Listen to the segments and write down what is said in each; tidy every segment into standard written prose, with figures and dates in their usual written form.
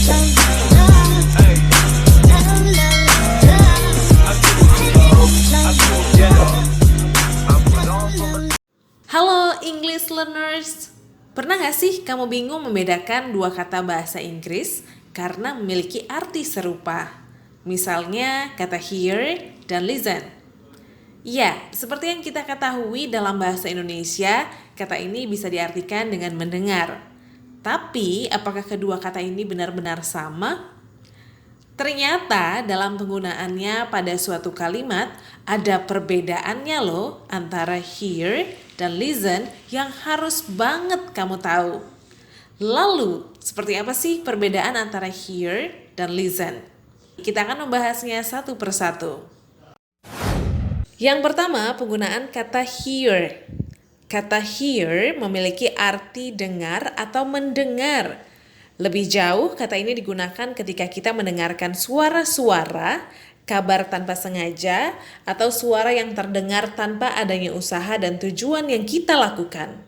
Halo English learners, pernah gak sih kamu bingung membedakan dua kata bahasa Inggris karena memiliki arti serupa? Misalnya kata hear dan listen. Ya, seperti yang kita ketahui dalam bahasa Indonesia, kata ini bisa diartikan dengan mendengar. Tapi, apakah kedua kata ini benar-benar sama? Ternyata dalam penggunaannya pada suatu kalimat ada perbedaannya loh antara hear dan listen yang harus banget kamu tahu. Lalu, seperti apa sih perbedaan antara hear dan listen? Kita akan membahasnya satu persatu. Yang pertama, penggunaan kata hear. Kata hear memiliki arti dengar atau mendengar. Lebih jauh, kata ini digunakan ketika kita mendengarkan suara-suara, kabar tanpa sengaja, atau suara yang terdengar tanpa adanya usaha dan tujuan yang kita lakukan.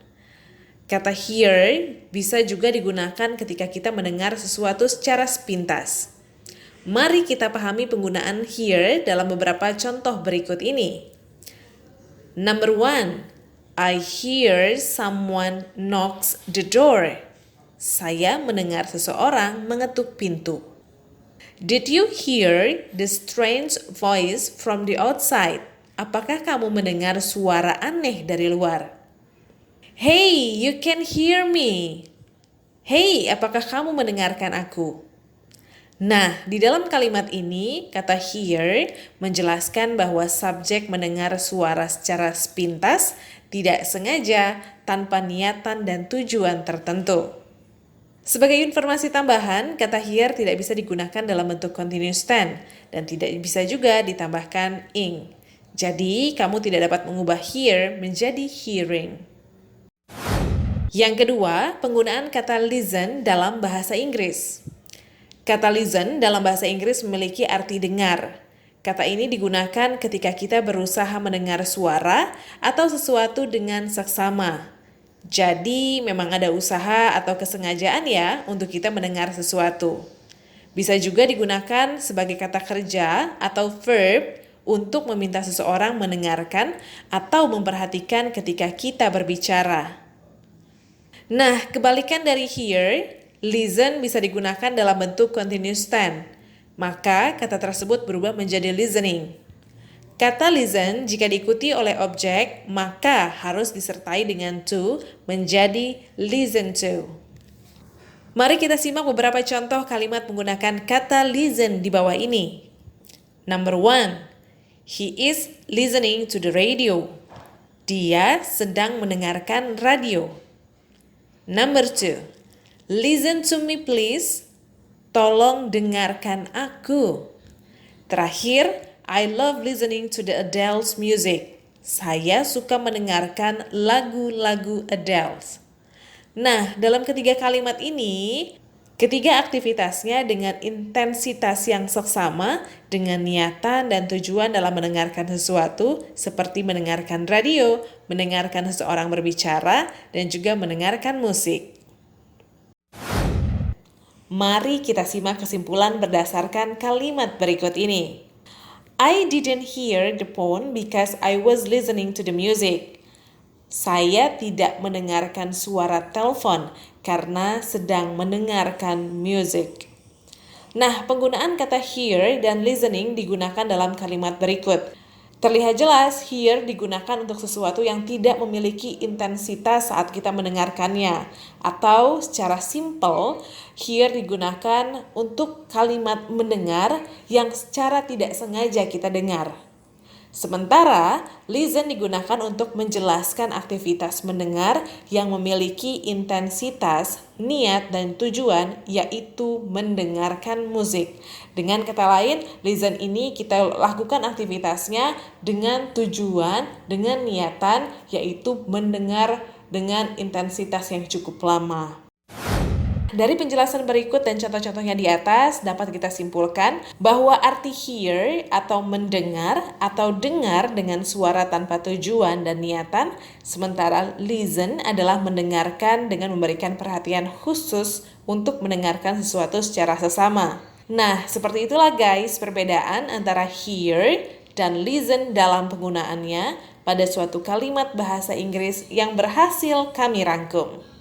Kata hear bisa juga digunakan ketika kita mendengar sesuatu secara sepintas. Mari kita pahami penggunaan hear dalam beberapa contoh berikut ini. Number 1, I hear someone knocks the door. Saya mendengar seseorang mengetuk pintu. Did you hear the strange voice from the outside? Apakah kamu mendengar suara aneh dari luar? Hey, you can hear me. Hey, apakah kamu mendengarkan aku? Nah, di dalam kalimat ini, kata hear menjelaskan bahwa subjek mendengar suara secara sepintas, tidak sengaja, tanpa niatan dan tujuan tertentu. Sebagai informasi tambahan, kata hear tidak bisa digunakan dalam bentuk continuous tense dan tidak bisa juga ditambahkan ing. Jadi, kamu tidak dapat mengubah hear menjadi hearing. Yang kedua, penggunaan kata listen dalam bahasa Inggris. Kata listen dalam bahasa Inggris memiliki arti dengar. Kata ini digunakan ketika kita berusaha mendengar suara atau sesuatu dengan seksama. Jadi memang ada usaha atau kesengajaan ya untuk kita mendengar sesuatu. Bisa juga digunakan sebagai kata kerja atau verb untuk meminta seseorang mendengarkan atau memperhatikan ketika kita berbicara. Nah, kebalikan dari hear, listen bisa digunakan dalam bentuk continuous tense. Maka kata tersebut berubah menjadi listening. Kata listen jika diikuti oleh objek, maka harus disertai dengan to menjadi listen to. Mari kita simak beberapa contoh kalimat menggunakan kata listen di bawah ini. Number 1, he is listening to the radio. Dia sedang mendengarkan radio. Number 2, listen to me please. Tolong dengarkan aku. Terakhir, I love listening to the Adele's music. Saya suka mendengarkan lagu-lagu Adele. Nah, dalam ketiga kalimat ini, ketiga aktivitasnya dengan intensitas yang seksama, dengan niatan dan tujuan dalam mendengarkan sesuatu, seperti mendengarkan radio, mendengarkan seseorang berbicara, dan juga mendengarkan musik. Mari kita simak kesimpulan berdasarkan kalimat berikut ini. I didn't hear the phone because I was listening to the music. Saya tidak mendengarkan suara telepon karena sedang mendengarkan musik. Nah, penggunaan kata hear dan listening digunakan dalam kalimat berikut. Terlihat jelas, hear digunakan untuk sesuatu yang tidak memiliki intensitas saat kita mendengarkannya. Atau secara simple, hear digunakan untuk kalimat mendengar yang secara tidak sengaja kita dengar. Sementara, listen digunakan untuk menjelaskan aktivitas mendengar yang memiliki intensitas, niat, dan tujuan, yaitu mendengarkan musik. Dengan kata lain, listen ini kita lakukan aktivitasnya dengan tujuan, dengan niatan, yaitu mendengar dengan intensitas yang cukup lama. dari penjelasan berikut dan contoh-contohnya di atas dapat kita simpulkan bahwa arti hear atau mendengar atau dengar dengan suara tanpa tujuan dan niatan, sementara listen adalah mendengarkan dengan memberikan perhatian khusus untuk mendengarkan sesuatu secara sesama. Nah, seperti itulah guys perbedaan antara hear dan listen dalam penggunaannya pada suatu kalimat bahasa Inggris yang berhasil kami rangkum.